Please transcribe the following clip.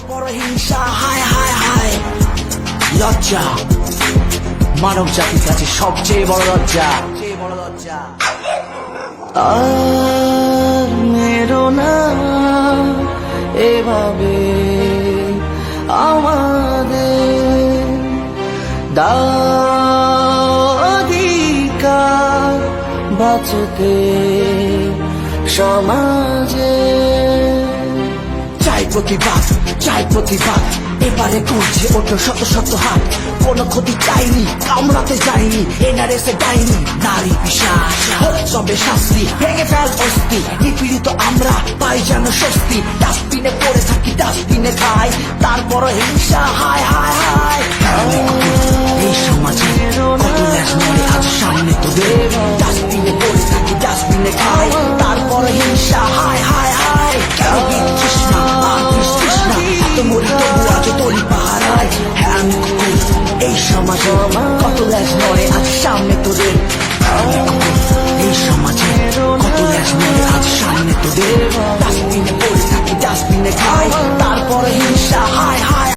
বড় হিংসা, হায় হায় হায়। লজ্জা মানব জাতির কাছে সবচেয়ে বড় লজ্জা। আর মেরো না এভাবে আমাদের, দাও অধিকার বাঁচতে সমাজে। চাই প্রতিবাদ, চাই প্রতিবাদ, এবারে করছে ওঠো শত শত হাত। কোন ক্ষতি চাইনি, কামড়াতে যাইনি, এনআরএসে ডাইনি। নারী পিশাচ হোক সবে শাস্তি, ভেঙে ফেল অস্তি। নিপীড়িত আমরা পাই যেন স্বস্তি। ডাস্টবিনে পড়ে থাকি, ডাস্টবিনে খাই, তারপর হিংসা, হায় হায় হায়। এই সমাজে কত ল্যাস নড়ে আজ সামনে তোদের। ডাস্টবিনে পড়ে থাকি, ডাস্টবিনে খাই, তারপর হিংসা, হায় হায় হায়। কেন বিচ্ছিস না, আর বিচ্ছিস না, এত মরি তবু আজ তলি পাহারায়। হ্যাঁ আমি কুকুর, এই সমাজে কত ল্যাস নড়ে আজ সামনে তোদের।